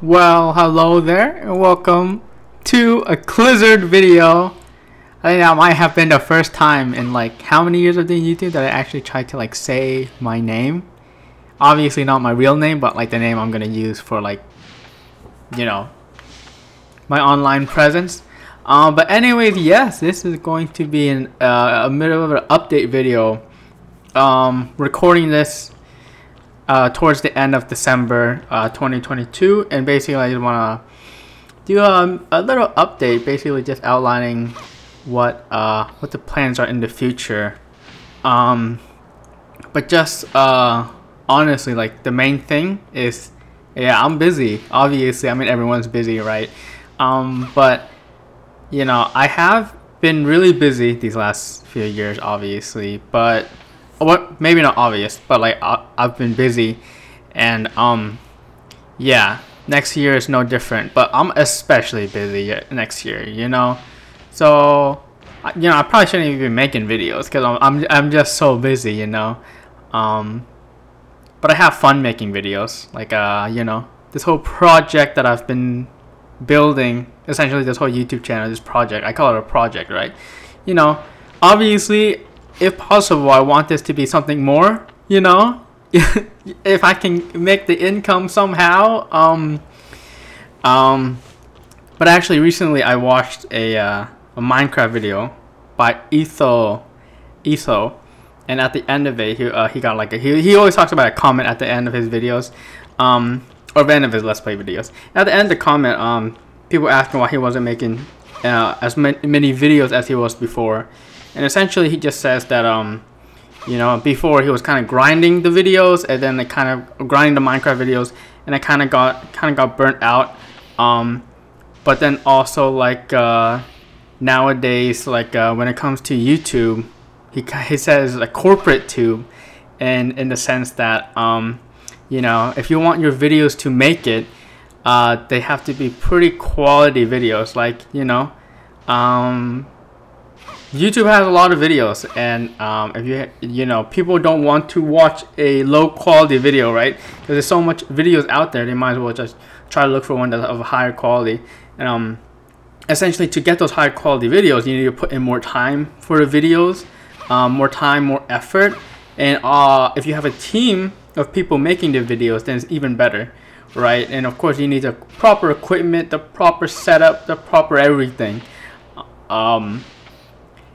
Well, hello there, and welcome to a Clizzard video. I think that might have been the first time in like how many years of doing YouTube that I actually tried to like say my name. Obviously not my real name, but like the name I'm gonna use for like, you know, my online presence. But anyways, yes, this is going to be a middle of an update video. Recording this towards the end of December 2022, and basically I just want to do a little update, basically just outlining what the plans are in the future. But just honestly, like the main thing is, yeah, I'm busy. Obviously, I mean everyone's busy, right? But you know, I have been really busy these last few years, obviously, but what, maybe not obvious, but like I've been busy, and yeah, next year is no different, but I'm especially busy next year, you know. So you know, I probably shouldn't even be making videos because I'm just so busy, you know. But I have fun making videos, like you know, this whole project that I've been building, essentially this whole YouTube channel, this project, I call it a project, right? You know, obviously, if possible, I want this to be something more, you know. If I can make the income somehow. But actually recently I watched a Minecraft video by Etho, and at the end of it he got like he always talks about a comment at the end of his videos, or the end of his Let's Play videos. At the end of the comment, people asking why he wasn't making as many videos as he was before. And essentially he just says that you know, before he was kind of grinding the videos, and then like kind of grinding the Minecraft videos, and I kind of got burnt out. But then also like nowadays, like when it comes to YouTube, he says like corporate tube, and in the sense that you know, if you want your videos to make it, they have to be pretty quality videos, like, you know. YouTube has a lot of videos, and if you know, people don't want to watch a low quality video, right? Because there's so much videos out there, they might as well just try to look for one that's of a higher quality. And essentially, to get those high quality videos, you need to put in more time for the videos, more time, more effort. And if you have a team of people making the videos, then it's even better, right? And of course, you need the proper equipment, the proper setup, the proper everything.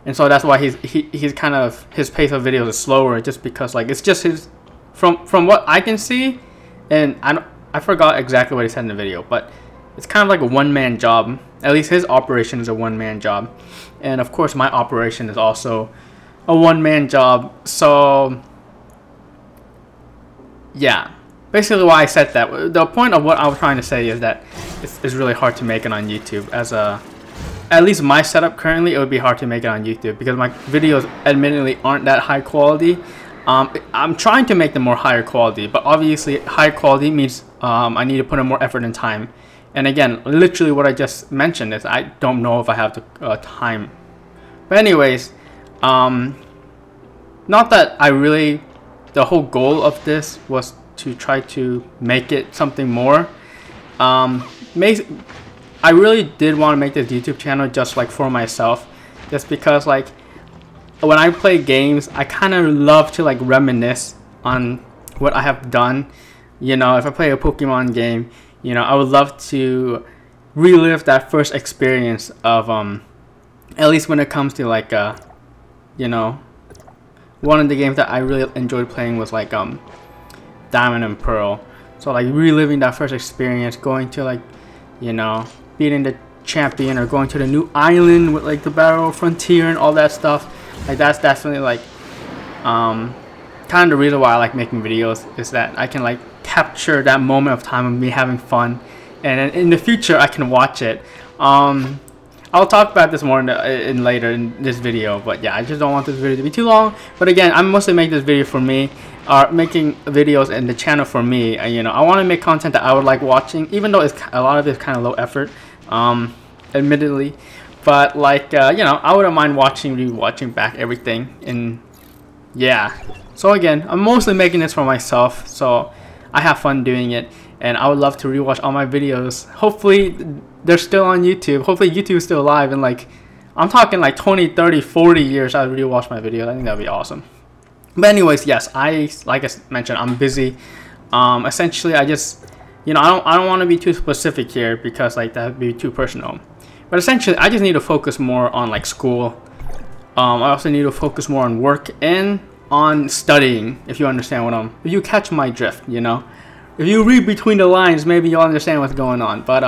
And so that's why he's kind of, his pace of videos is slower, just because like it's just his, from what I can see, and I forgot exactly what he said in the video, but it's kind of like a one-man job. At least his operation is a one-man job, and of course my operation is also a one-man job. So yeah, basically why I said that. The point of what I was trying to say is that it's really hard to make it on YouTube. At least my setup currently, it would be hard to make it on YouTube because my videos admittedly aren't that high quality. I'm trying to make them more higher quality, but obviously high quality means I need to put in more effort and time. And again, literally what I just mentioned is I don't know if I have the time. But anyways, not that I really, the whole goal of this was to try to make it something more. I really did want to make this YouTube channel just like for myself, just because like when I play games, I kind of love to like reminisce on what I have done. You know, if I play a Pokemon game, you know, I would love to relive that first experience of at least when it comes to like you know, one of the games that I really enjoyed playing was like Diamond and Pearl. So like reliving that first experience, going to like, you know, beating the champion, or going to the new island with like the Battle Frontier and all that stuff. Like that's definitely like kind of the reason why I like making videos, is that I can like capture that moment of time of me having fun, and in the future I can watch it. I'll talk about this more in later in this video, but yeah, I just don't want this video to be too long. But again, I'm mostly making this video for me, or making videos in the channel for me. You know, I want to make content that I would like watching, even though it's a lot of it's kind of low effort, admittedly. But like you know, I wouldn't mind watching back everything. And yeah, so again, I'm mostly making this for myself, so I have fun doing it. and I would love to rewatch all my videos. Hopefully they're still on YouTube. Hopefully YouTube is still alive, and like I'm talking like 20, 30, 40 years I would rewatch my videos. I think that'd be awesome. But anyways, yes, like I mentioned, I'm busy. Essentially, I just, you know, I don't want to be too specific here because like that would be too personal. But essentially, I just need to focus more on like school. I also need to focus more on work and on studying. If you understand if you catch my drift, you know, if you read between the lines, maybe you'll understand what's going on. But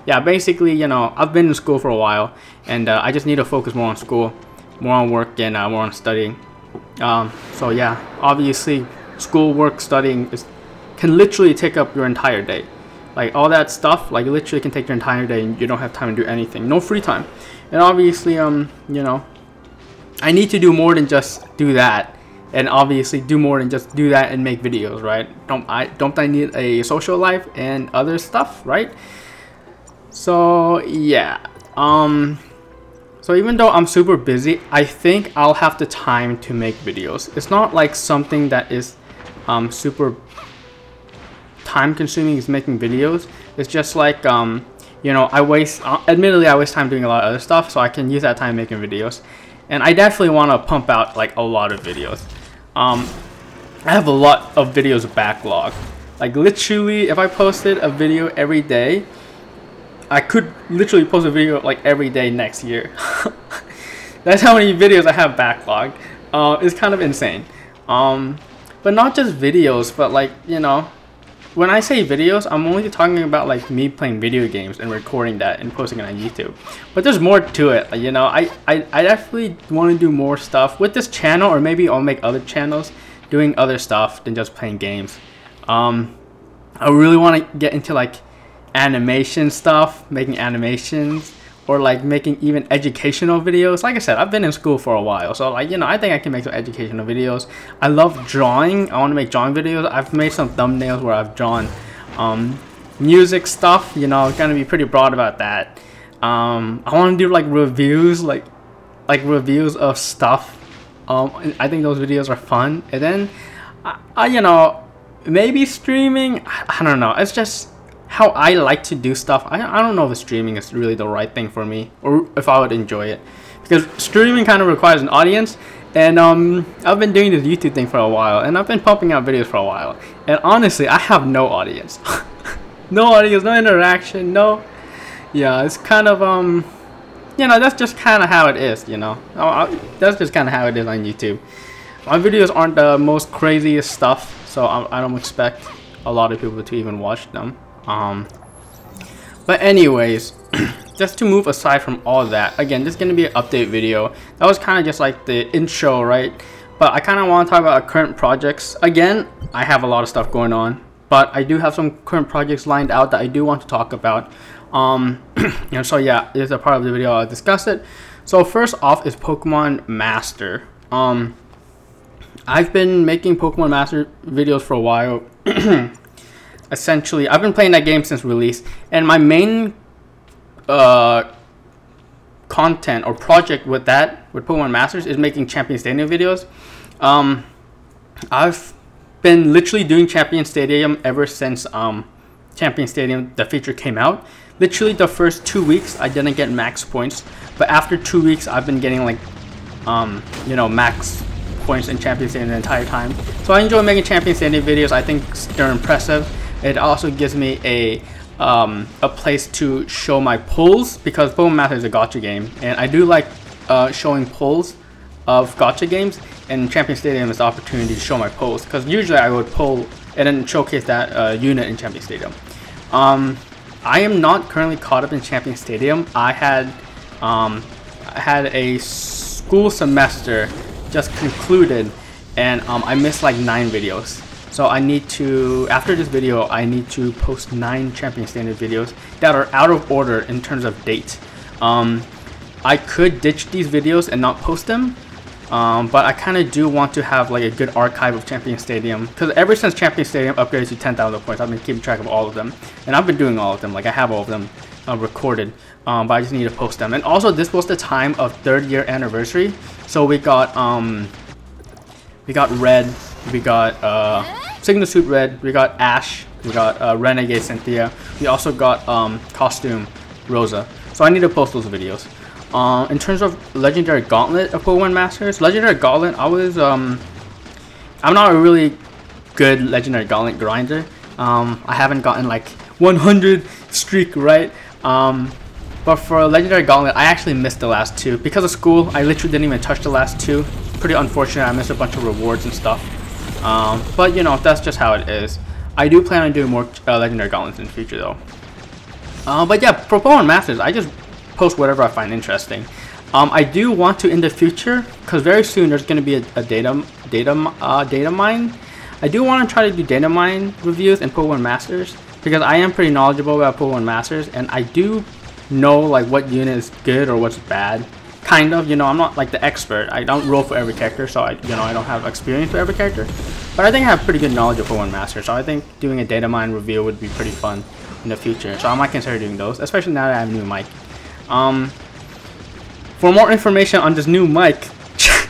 yeah, basically, you know, I've been in school for a while, and I just need to focus more on school, more on work, and more on studying. So yeah, obviously, school, work, studying can literally take up your entire day. Like all that stuff, like literally can take your entire day, and you don't have time to do anything. No free time. And obviously, you know, I need to do more than just do that. And obviously do more than just do that and make videos, right? Don't I need a social life and other stuff, right? So yeah, so even though I'm super busy, I think I'll have the time to make videos. It's not like something that is super time consuming is making videos. It's just like you know, admittedly I waste time doing a lot of other stuff, so I can use that time making videos. And I definitely want to pump out like a lot of videos. I have a lot of videos backlog. Like literally, if I posted a video every day, I could literally post a video like every day next year. That's how many videos I have backlogged. It's kind of insane. But not just videos, but like, you know, when I say videos, I'm only talking about like me playing video games and recording that and posting it on YouTube. But there's more to it, you know. I definitely want to do more stuff with this channel, or maybe I'll make other channels doing other stuff than just playing games. I really want to get into like animation stuff, making animations, or like making even educational videos. Like I said, I've been in school for a while, so like, you know, I think I can make some educational videos. I love drawing. I want to make drawing videos. I've made some thumbnails where I've drawn music stuff, you know. Gonna be pretty broad about that. I want to do like reviews, like reviews of stuff. I think those videos are fun. And then you know, maybe streaming. I don't know, it's just how I like to do stuff. I don't know if streaming is really the right thing for me, or if I would enjoy it, because streaming kind of requires an audience. And I've been doing this YouTube thing for a while, and I've been pumping out videos for a while, and honestly I have no audience. No audience, no interaction, no. Yeah, it's kind of you know, that's just kind of how it is, you know. That's just kind of how it is on YouTube. My videos aren't the most craziest stuff, so I don't expect a lot of people to even watch them. But anyways, just to move aside from all that, again, this is going to be an update video. That was kind of just like the intro, right? But I kind of want to talk about current projects. Again, I have a lot of stuff going on, but I do have some current projects lined out that I do want to talk about. You know, so yeah, this is a part of the video I'll discuss it. So first off is Pokemon Master. I've been making Pokemon Master videos for a while. Essentially, I've been playing that game since release, and my main content or project with Pokemon Masters is making Champion Stadium videos. I've been literally doing Champion Stadium ever since Champion Stadium, the feature, came out. Literally the first 2 weeks I didn't get max points, but after 2 weeks I've been getting like you know, max points in Champion Stadium the entire time. So I enjoy making Champion Stadium videos. I think they're impressive. It also gives me a place to show my pulls, because Pokemon Master is a gacha game, and I do like showing pulls of gacha games, and Champion Stadium is the opportunity to show my pulls, because usually I would pull and then showcase that unit in Champion Stadium. I am not currently caught up in Champion Stadium. I had a school semester just concluded, and I missed like 9 videos. So I need to, after this video, I need to post 9 Champion Stadium videos that are out of order in terms of date. I could ditch these videos and not post them, but I kind of do want to have like a good archive of Champion Stadium, because ever since Champion Stadium upgraded to 10,000 points, I've been keeping track of all of them, and I've been doing all of them. Like, I have all of them recorded, but I just need to post them. And also, this was the time of 3rd year anniversary, so we got Red, we got Signal Suit Red, we got Ash, We got Renegade Cynthia. We also got Costume Rosa. So I need to post those videos. In terms of Legendary Gauntlet of Pokemon Masters, Legendary Gauntlet, I'm not a really good Legendary Gauntlet grinder. I haven't gotten like 100 streak right. But for Legendary Gauntlet, I actually missed the last 2 because of school. I literally didn't even touch the last 2. Pretty unfortunate. I missed a bunch of rewards and stuff. But you know, that's just how it is. I do plan on doing more Legendary Gauntlets in the future though. But yeah, for Pokemon Masters, I just post whatever I find interesting. I do want to in the future, because very soon there's going to be a data mine. I do want to try to do data mine reviews in Pokemon Masters because I am pretty knowledgeable about Pokemon Masters, and I do know like what unit is good or what's bad. Kind of, you know, I'm not like the expert. I don't roll for every character, so I don't have experience for every character. But I think I have pretty good knowledge of Pokemon Masters, so I think doing a data mine review would be pretty fun in the future. So I might consider doing those, especially now that I have a new mic. For more information on this new mic,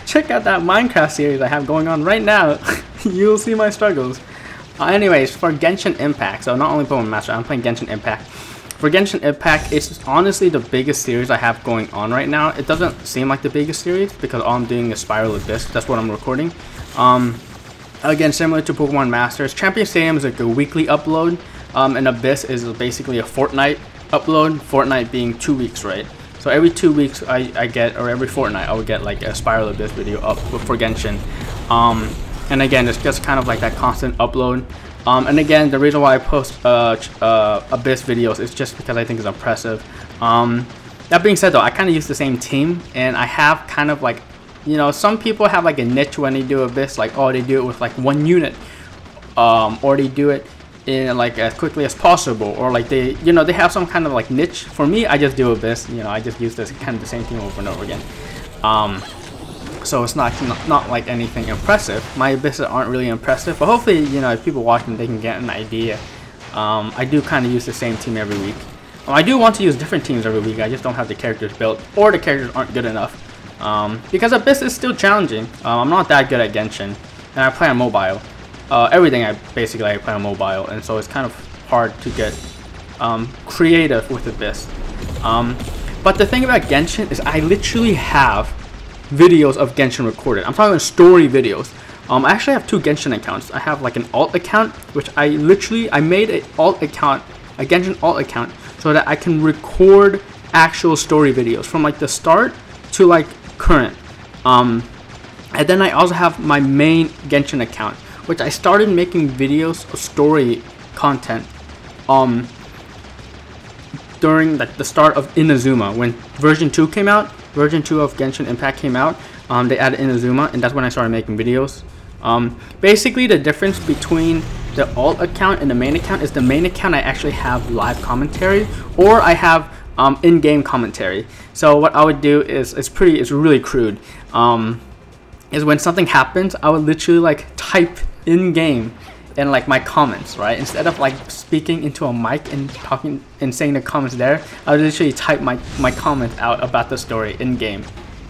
check out that Minecraft series I have going on right now. You'll see my struggles. Anyways, for Genshin Impact, so not only Pokemon Master, I'm playing Genshin Impact. For Genshin Impact, it's honestly the biggest series I have going on right now. It doesn't seem like the biggest series because all I'm doing is Spiral Abyss. That's what I'm recording. Again, similar to Pokemon Masters, Champion Stadium is like a weekly upload, and Abyss is basically a fortnight upload. Fortnight being 2 weeks, right? So every 2 weeks I get, or every fortnight I would get like a Spiral Abyss video up for Genshin. And again, it's just kind of like that constant upload. And again, the reason why I post Abyss videos is just because I think it's impressive. That being said though, I kind of use the same team, and I have kind of like, you know, some people have like a niche when they do Abyss, like, oh, they do it with like 1 unit, or they do it in like as quickly as possible, or like they, you know, they have some kind of like niche. For me, I just do Abyss, you know, I just use this kind of the same team over and over again. So it's not like anything impressive. My Abysses aren't really impressive, but hopefully, you know, if people watch them, they can get an idea. I do kind of use the same team every week. I do want to use different teams every week. I just don't have the characters built, or the characters aren't good enough. Because Abyss is still challenging. I'm not that good at Genshin, and I play on mobile. Everything I play on mobile, and so it's kind of hard to get creative with Abyss. But the thing about Genshin is I literally have videos of Genshin recorded. I'm talking story videos. I actually have 2 Genshin accounts. I have like an alt account, which I made an alt account, a Genshin alt account, so that I can record actual story videos from like the start to like current. And then I also have my main Genshin account, which I started making videos of story content during like the start of Inazuma. When version 2 came out, version 2 of Genshin Impact came out, they added Inazuma, and that's when I started making videos. Basically the difference between the alt account and the main account is the main account I actually have live commentary, or I have in-game commentary. So what I would do is, it's really crude, is when something happens, I would literally like type in-game in like my comments, right? Instead of like speaking into a mic and talking and saying the comments there, I would literally type my comments out about the story in-game,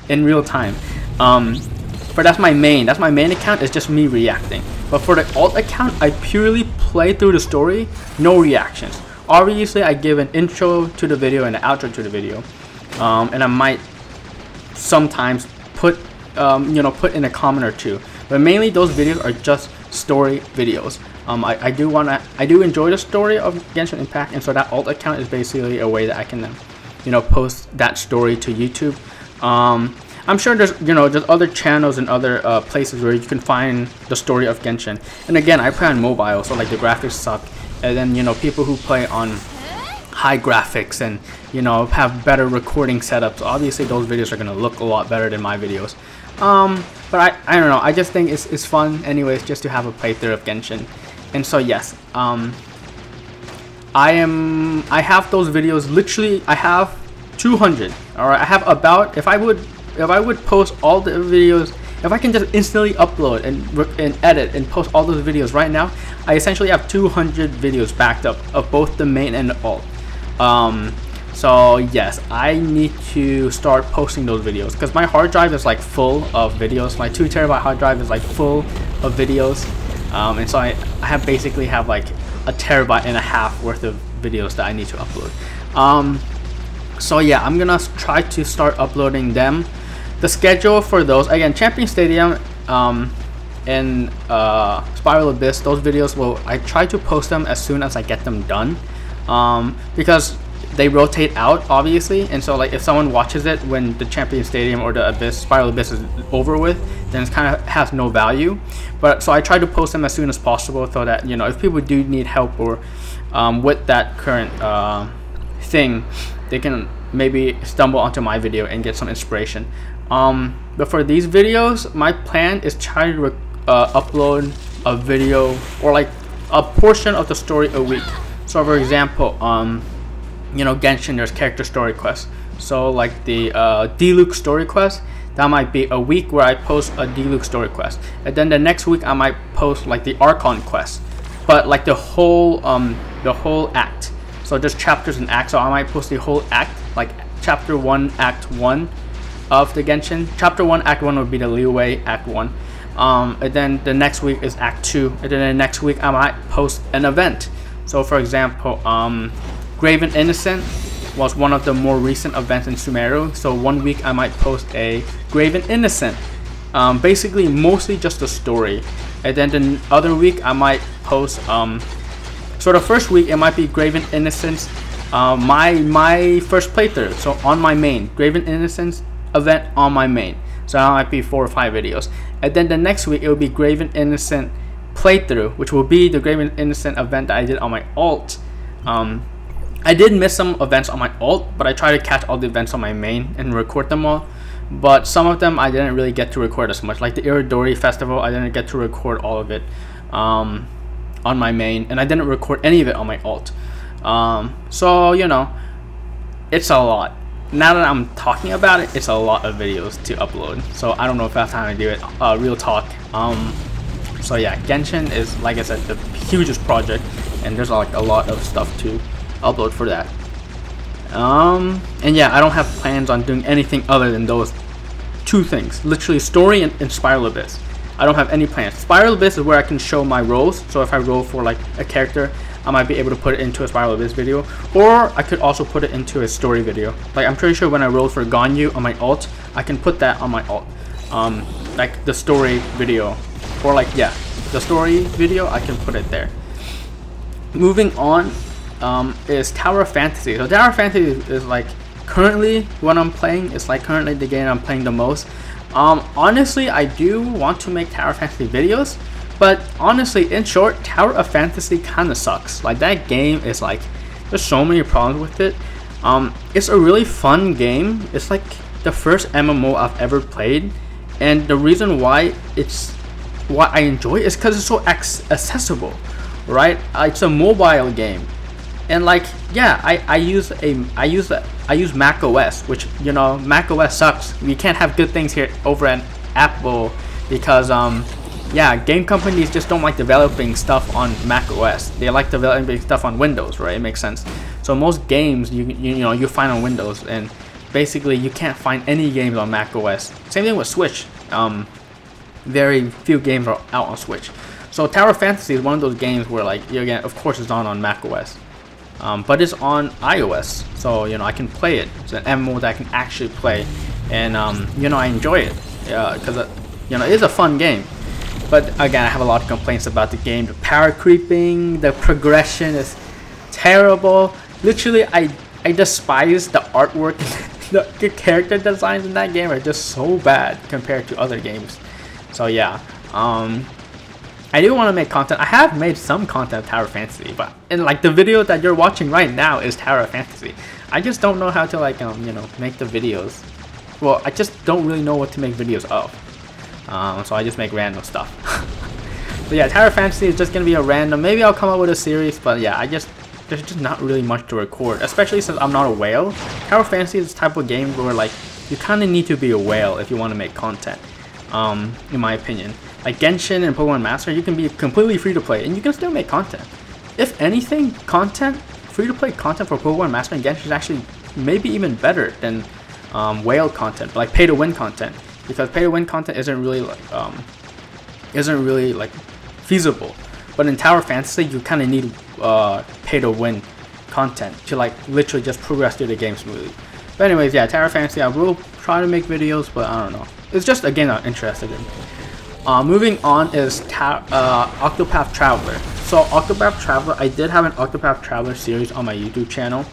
in real time. But that's my main account, is just me reacting. But for the alt account, I purely play through the story, no reactions. Obviously, I give an intro to the video and an outro to the video, and I might sometimes put put in a comment or 2. But mainly those videos are just story videos. I do enjoy the story of Genshin Impact, and so that alt account is basically a way that I can post that story to YouTube. I'm sure there's just other channels and other places where you can find the story of Genshin. And again, I play on mobile, so like the graphics suck, and then people who play on high graphics and have better recording setups, obviously those videos are gonna look a lot better than my videos. But I don't know, I just think it's fun anyways, just to have a playthrough of Genshin. And so yes, I have those videos. Literally I have 200. all right, I have about, if I would post all the videos, if I can just instantly upload and edit and post all those videos right now, I essentially have 200 videos backed up of both the main and the alt. So yes, I need to start posting those videos because my hard drive is like full of videos. My 2 TB hard drive is like full of videos, and so I basically have like a terabyte and a half worth of videos that I need to upload. So yeah, I'm gonna try to start uploading them. The schedule for those, again, Champion Stadium and Spiral Abyss, those videos I try to post them as soon as I get them done, because they rotate out obviously, and so like if someone watches it when the Champion Stadium or the Spiral Abyss is over with, then it kind of has no value. But so I try to post them as soon as possible, so that, you know, if people do need help or with that current thing, they can maybe stumble onto my video and get some inspiration. But for these videos, my plan is try to upload a video or like a portion of the story a week. So for example, you know, Genshin, there's character story quests. So like the Diluc story quest, that might be a week where I post a Diluc story quest, and then the next week I might post like the Archon quest, but like the whole act. So just chapters and acts. So I might post the whole act, like chapter 1, act 1 of the Genshin. Chapter 1, act 1 would be the Liyue act 1. And then the next week is act 2, and then the next week I might post an event. So for example, Graven Innocent was one of the more recent events in Sumeru, so 1 week I might post a Graven Innocent, basically mostly just the story, and then the other week I might post so the first week it might be Graven Innocence, my first playthrough, so on my main Graven Innocence event on my main, so that might be 4 or 5 videos, and then the next week it will be Graven Innocent playthrough, which will be the Graven Innocent event that I did on my alt. I did miss some events on my alt, but I try to catch all the events on my main and record them all. But some of them I didn't really get to record as much, like the Iridori Festival, I didn't get to record all of it on my main, and I didn't record any of it on my alt. So, you know, it's a lot. Now that I'm talking about it, it's a lot of videos to upload. So I don't know if I have time to do it. Real talk. So yeah, Genshin is, like I said, the hugest project, and there's like a lot of stuff to upload for that. And yeah, I don't have plans on doing anything other than those 2 things, literally story and Spiral Abyss. I don't have any plans. Spiral Abyss is where I can show my roles, so if I roll for like a character, I might be able to put it into a Spiral Abyss video, or I could also put it into a story video. Like I'm pretty sure when I rolled for Ganyu on my alt, I can put that on my alt, like the story video, or like, yeah, the story video, I can put it there. Moving on is Tower of Fantasy. So Tower of Fantasy is like currently what I'm playing. It's like currently the game I'm playing the most. Honestly, I do want to make Tower of Fantasy videos, but honestly, in short, Tower of Fantasy kind of sucks. Like that game is like, there's so many problems with it. It's a really fun game. It's like the first MMO I've ever played, and the reason why I enjoy it is because it's so accessible, right? It's a mobile game, and like, yeah, I use Mac OS, which, you know, Mac OS sucks. We can't have good things here over at Apple because yeah, game companies just don't like developing stuff on Mac OS. They like developing stuff on Windows, right? It makes sense. So most games you know you find on Windows, and basically you can't find any games on Mac OS. Same thing with Switch. Very few games are out on Switch. So Tower of Fantasy is one of those games where, like, again, of course it's on Mac OS, but it's on iOS, so, you know, I can play it. It's an MMO that I can actually play, and you know, I enjoy it because you know, it is a fun game. But again, I have a lot of complaints about the game. The power creeping, the progression is terrible. Literally, I despise the artwork. The character designs in that game are just so bad compared to other games. So yeah, I do want to make content. I have made some content of Tower of Fantasy, but in like the video that you're watching right now is Tower of Fantasy. I just don't know how to, like, you know, make the videos. Well, I just don't really know what to make videos of. So I just make random stuff. But yeah, Tower of Fantasy is just gonna be a random. Maybe I'll come up with a series, but yeah, there's just not really much to record, especially since I'm not a whale. Tower of Fantasy is the type of game where, like, you kind of need to be a whale if you want to make content. In my opinion, like Genshin and Pokemon Master, you can be completely free to play and you can still make content. If anything, free to play content for Pokemon Master and Genshin is actually maybe even better than whale content, like pay to win content, because pay to win content isn't really like feasible. But in Tower Fantasy, you kind of need pay to win content to like literally just progress through the game smoothly. But anyways, yeah, Tower Fantasy, I will try to make videos, but I don't know. It's just a game I'm interested in. Moving on is Octopath Traveler. So Octopath Traveler, I did have an Octopath Traveler series on my YouTube channel.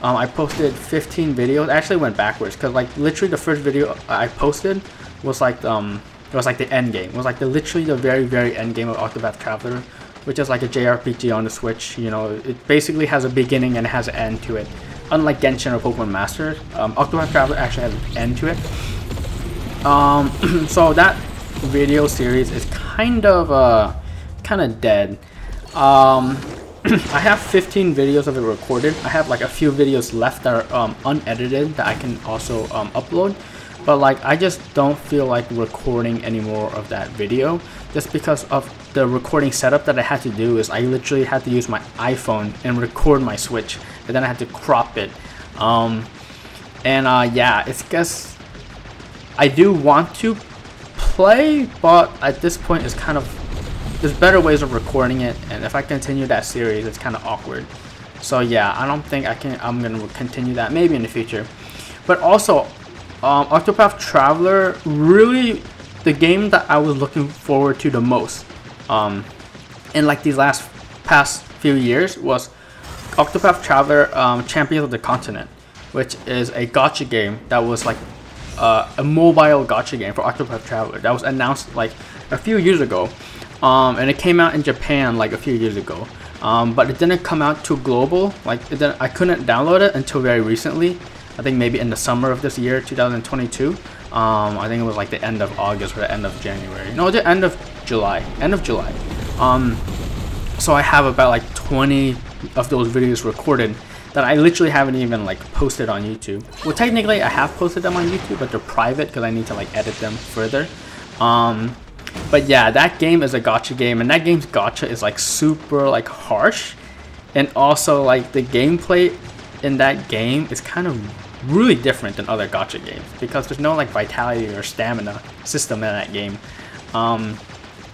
I posted 15 videos. I actually went backwards because like literally the first video I posted was like the end game. It was like literally the very end game of Octopath Traveler, which is like a JRPG on the Switch. You know, it basically has a beginning and it has an end to it. Unlike Genshin or Pokemon Masters, Octopath Traveler actually has an end to it. So that video series is kind of dead. I have 15 videos of it recorded. I have like a few videos left that are unedited that I can also upload, but like I just don't feel like recording any more of that video, just because of the recording setup that I had to do. Is I literally had to use my iPhone and record my Switch, and then I had to crop it. Yeah, it's because I do want to play, but at this point it's kind of, there's better ways of recording it, and if I continue that series, it's kind of awkward. So yeah, I don't think I'm gonna continue that, maybe in the future. But also, Octopath Traveler, really the game that I was looking forward to the most in like these past few years was Octopath Traveler Champions of the Continent, which is a gacha game that was like a mobile gacha game for Octopath Traveler that was announced like a few years ago. And it came out in Japan like a few years ago, but it didn't come out too global. Like I couldn't download it until very recently. I think maybe in the summer of this year, 2022. I think it was like the end of August or the end of January. No, the end of July. So I have about like 20 of those videos recorded that I literally haven't even like posted on YouTube. Well, technically I have posted them on YouTube, but they're private because I need to like edit them further. But yeah, that game is a gacha game, and that game's gacha is like super like harsh, and also like the gameplay in that game is kind of really different than other gacha games because there's no like vitality or stamina system in that game.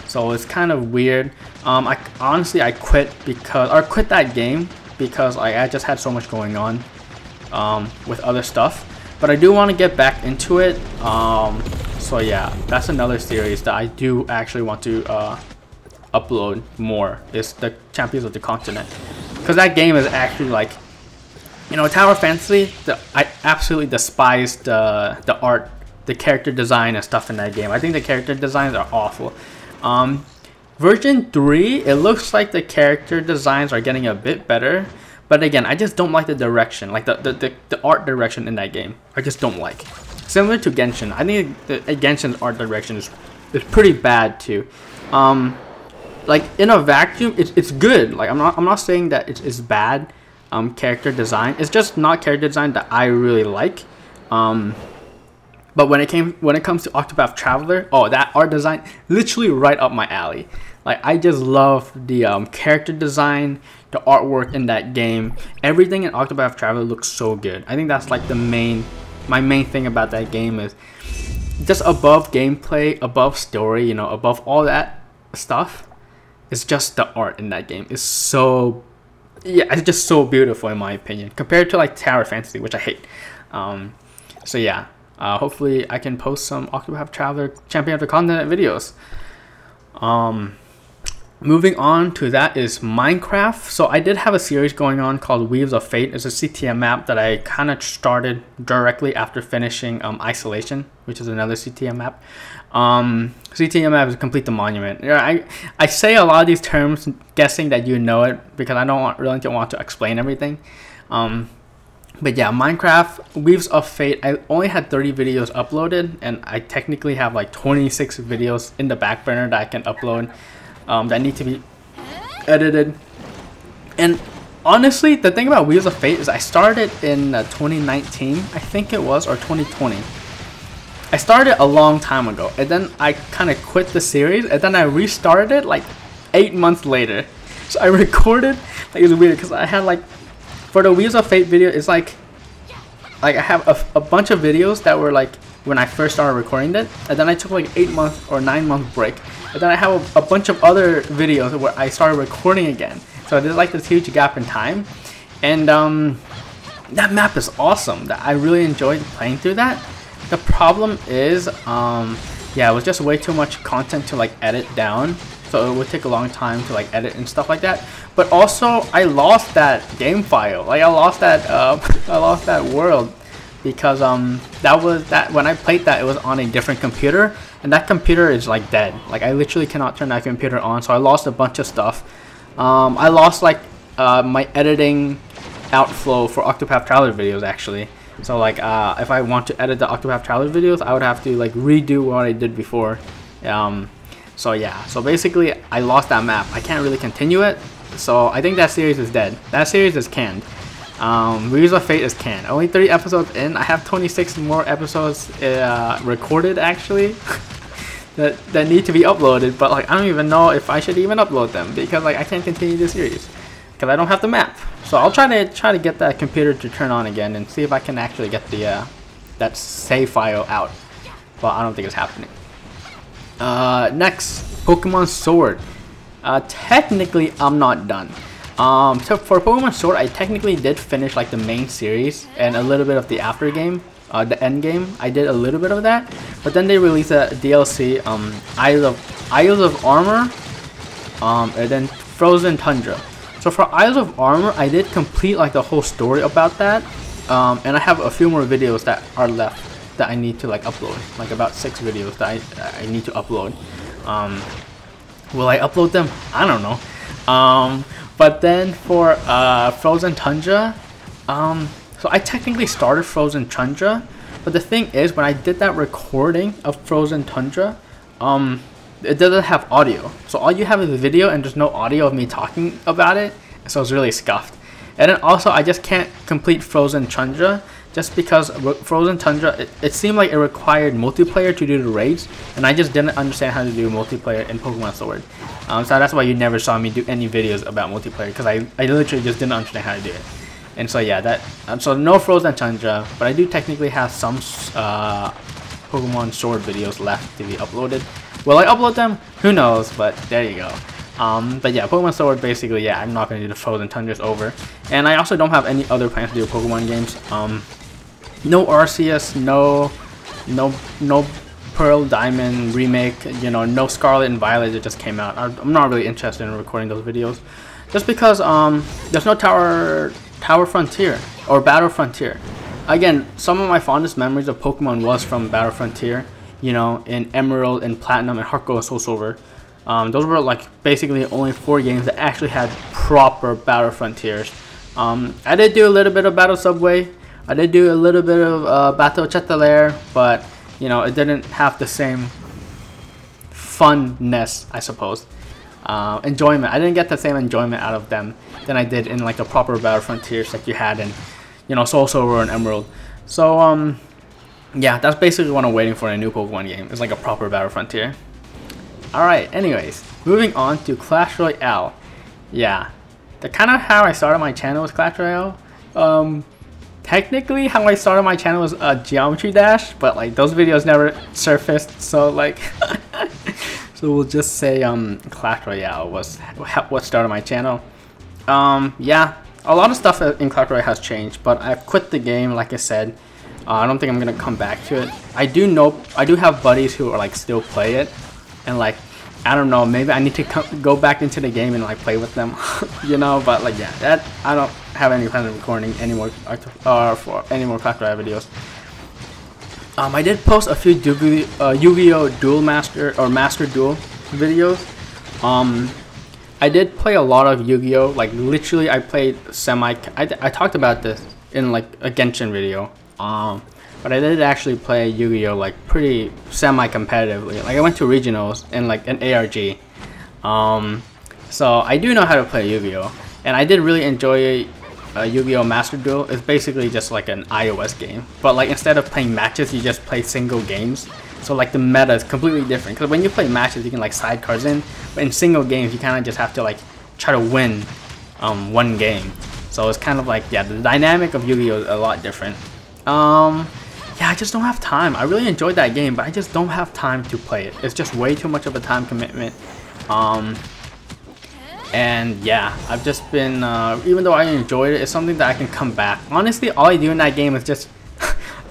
So it's kind of weird. I quit that game because I just had so much going on with other stuff, but I do want to get back into it. So yeah, that's another series that I do actually want to upload more, is the Champions of the Continent, because that game is actually like, you know, Tower Fantasy, I absolutely despise the art, the character design and stuff in that game. I think the character designs are awful. Version 3, it looks like the character designs are getting a bit better, but again, I just don't like the direction, like the art direction in that game. I just don't like. Similar to Genshin, I think Genshin's art direction is pretty bad too. Like in a vacuum, it's good. Like I'm not saying that it's bad character design. It's just not character design that I really like. But when it comes to Octopath Traveler, oh, that art design literally right up my alley. Like I just love the character design, the artwork in that game. Everything in Octopath Traveler looks so good. I think that's like my main thing about that game is just above gameplay, above story, you know, above all that stuff. It's just the art in that game is so, yeah, it's just so beautiful in my opinion compared to like Tower Fantasy, which I hate. So yeah, hopefully I can post some Octopath Traveler Champion of the Continent videos. Moving on to that is Minecraft. So I did have a series going on called Weaves of Fate. It's a CTM map that I kind of started directly after finishing Isolation, which is another CTM map. CTM map is Complete the Monument. Yeah, I say a lot of these terms guessing that you know it because I don't really want to explain everything. But yeah, Minecraft Weaves of Fate, I only had 30 videos uploaded, and I technically have like 26 videos in the back burner that I can upload that need to be edited. And honestly, the thing about Weaves of Fate is I started in 2019, I think it was, or 2020. I started a long time ago, and then I kind of quit the series, and then I restarted it like 8 months later. So I recorded, like, it's weird because I had like, for the Weaves of Fate video, it's like I have a bunch of videos that were like when I first started recording it, and then I took like 8-month or 9-month break, and then I have a bunch of other videos where I started recording again. So there's like this huge gap in time, and that map is awesome. I really enjoyed playing through that. The problem is, yeah, it was just way too much content to like edit down, so it would take a long time to like edit and stuff like that. But also, I lost that game file. Like I lost that world because that when I played that, it was on a different computer, and that computer is like dead. Like I literally cannot turn that computer on, so I lost a bunch of stuff. I lost like my editing outflow for Octopath Traveler videos actually. So like if I want to edit the Octopath Traveler videos, I would have to like redo what I did before. So yeah, so basically I lost that map. I can't really continue it, so I think that series is dead. That series is canned. Wheels of Fate is canned. Only 30 episodes in. I have 26 more episodes recorded actually that need to be uploaded, but like I don't even know if I should even upload them because like I can't continue the series because I don't have the map. So I'll try to get that computer to turn on again and see if I can actually get the that save file out. But I don't think it's happening. Next, Pokemon Sword. Technically, I'm not done. So for Pokemon Sword, I technically did finish like the main series and a little bit of the after game, the end game. I did a little bit of that, but then they released a DLC, Isles of Armor, and then Frozen Tundra. So for Isles of Armor, I did complete like the whole story about that, and I have a few more videos that are left that I need to like upload, like about 6 videos that I need to upload. Will I upload them? I don't know. But then for Frozen Tundra, so I technically started Frozen Tundra, but the thing is, when I did that recording of Frozen Tundra, it doesn't have audio. So all you have is a video and there's no audio of me talking about it, so it's really scuffed. And then also I just can't complete Frozen Tundra just because Frozen Tundra, it seemed like it required multiplayer to do the raids, and I just didn't understand how to do multiplayer in Pokemon Sword. So that's why you never saw me do any videos about multiplayer, because I literally just didn't understand how to do it. And so yeah, so no Frozen Tundra, but I do technically have some Pokemon Sword videos left to be uploaded. Will I upload them? Who knows, but there you go. But yeah, Pokemon Sword, basically, yeah, I'm not going to do the Frozen Tundra's over. And I also don't have any other plans to do Pokemon games. No Arceus, no Pearl Diamond remake, you know, no Scarlet and Violet that just came out. I'm not really interested in recording those videos, just because there's no Tower Frontier or Battle Frontier. Again, some of my fondest memories of Pokemon was from Battle Frontier, you know, in Emerald and Platinum and Heart Gold and Soul Silver. Those were like basically only 4 games that actually had proper Battle Frontiers. I did do a little bit of Battle Subway. I did do a little bit of Battle Chatelaire, but you know, it didn't have the same funness, I suppose. Enjoyment. I didn't get the same enjoyment out of them than I did in like the proper Battle Frontiers like you had in, you know, Soul Silver and Emerald. So yeah, that's basically what I'm waiting for in a new Pokemon game. It's like a proper Battle Frontier. Alright, anyways, moving on to Clash Royale. Yeah, the kind of how I started my channel was Clash Royale. Technically, how I started my channel was Geometry Dash, but like those videos never surfaced, so like, so we'll just say Clash Royale was what started my channel. Yeah, a lot of stuff in Clash Royale has changed, but I've quit the game, like I said. I don't think I'm gonna come back to it. I do have buddies who are like still play it, and like, I don't know, maybe I need to go back into the game and like play with them, you know. But like, yeah, that I don't have any plans of recording any more for any more Clash Royale videos. I did post a few Yu-Gi-Oh! Duel Master or Master Duel videos. I did play a lot of Yu-Gi-Oh! Like literally, I played I talked about this in like a Genshin video. But I did actually play Yu-Gi-Oh! Like pretty semi-competitively. Like I went to regionals in like an ARG. So I do know how to play Yu-Gi-Oh! And I did really enjoy Yu-Gi-Oh! Master Duel. It's basically just like an iOS game. But like instead of playing matches, you just play single games. So like the meta is completely different. Because when you play matches, you can like side cards in. But in single games, you kind of just have to like try to win one game. So it's kind of like, yeah, the dynamic of Yu-Gi-Oh! is a lot different. yeah, I just don't have time. I really enjoyed that game, but I just don't have time to play it. It's just way too much of a time commitment. And yeah, I've just been, even though I enjoyed it, it's something that I can come back. Honestly, all I do in that game is just,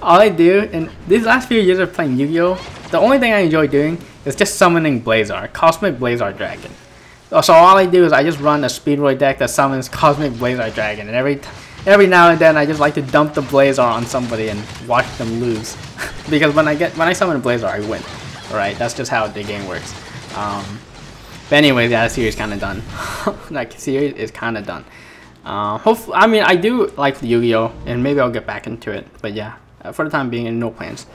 all I do in these last few years of playing Yu-Gi-Oh! The only thing I enjoy doing is just summoning Blazar, Cosmic Blazar Dragon. So all I do is I just run a Speedroid deck that summons Cosmic Blazar Dragon, and every now and then I just like to dump the Blazar on somebody and watch them lose. Because when I summon Blazar, I win. Alright, that's just how the game works. But anyways, yeah, the series kind of done. Like, series is kind of done. Hopefully, I mean, I do like Yu-Gi-Oh! And maybe I'll get back into it. But yeah, for the time being, no plans.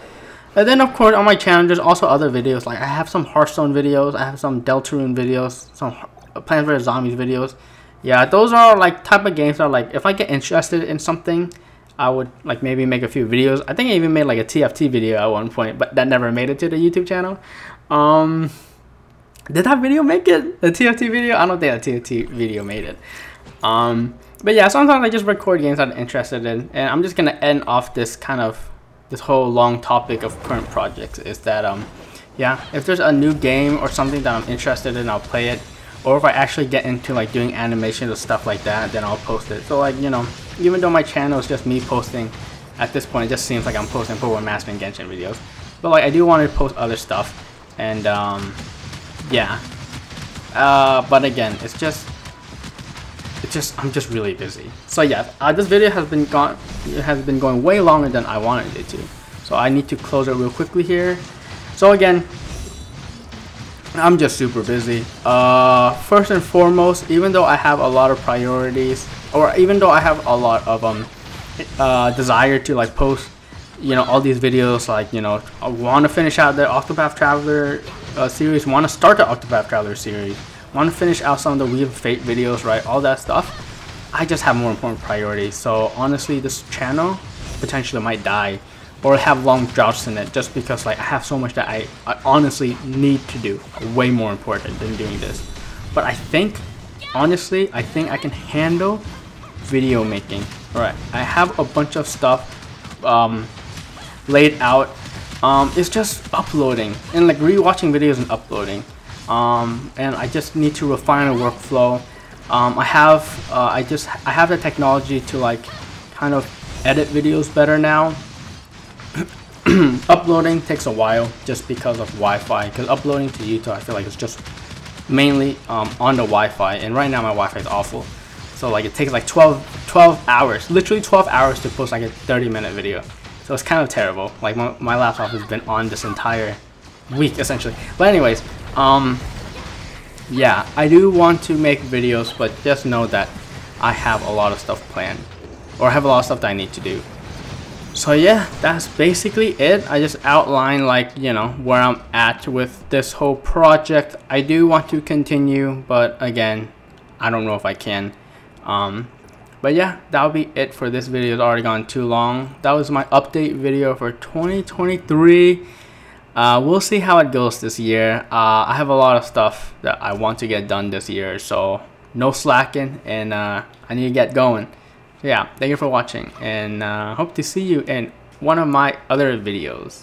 And then, of course, on my channel, there's also other videos. Like, I have some Hearthstone videos. I have some Deltarune videos. Some Plants vs. Zombies videos. Yeah, those are, like, type of games that are, like, if I get interested in something, I would, like, maybe make a few videos. I think I even made, like, a TFT video at one point. But that never made it to the YouTube channel. Did that video make it? The TFT video? I don't think the TFT video made it. But yeah, sometimes I just record games that I'm interested in. And I'm just going to end off this this whole long topic of current projects is that yeah, if there's a new game or something that I'm interested in, I'll play it. Or if I actually get into like doing animations or stuff like that, then I'll post it. So like, you know, even though my channel is just me posting, at this point it just seems like I'm posting Pokemon Master and Genshin videos. But like, I do want to post other stuff. And yeah. But again, I'm just really busy. So yeah, this video has been going way longer than I wanted it to. So I need to close it real quickly here. So again, I'm just super busy. First and foremost, even though I have a lot of priorities, or even though I have a lot of desire to like post, you know, all these videos, like, you know, I want to finish out the Octopath Traveler series, want to start the Octopath Traveler series, want to finish out some of the Wheel of Fate videos, right? All that stuff. I just have more important priorities. So honestly, this channel potentially might die or have long droughts in it just because like I have so much that I honestly need to do, way more important than doing this. But I think, honestly, I think I can handle video making. Alright, I have a bunch of stuff laid out. It's just uploading and like rewatching videos and uploading. And I just need to refine a workflow. I have the technology to like kind of edit videos better now. Uploading takes a while just because of Wi-Fi, because uploading to YouTube I feel like it's just mainly on the Wi-Fi, and right now my Wi-Fi is awful. So like it takes like 12 hours, literally 12 hours to post like a 30-minute video. So it's kind of terrible. Like my laptop has been on this entire week essentially. But anyways, yeah, I do want to make videos, but just know that I have a lot of stuff planned, or I have a lot of stuff that I need to do. So yeah, that's basically it. I just outlined like, you know, where I'm at with this whole project. I do want to continue, but again, I don't know if I can. But yeah, that'll be it for this video. It's already gone too long. That was my update video for 2023. We'll see how it goes this year. I have a lot of stuff that I want to get done this year, so no slacking, and I need to get going. So yeah, thank you for watching, and hope to see you in one of my other videos.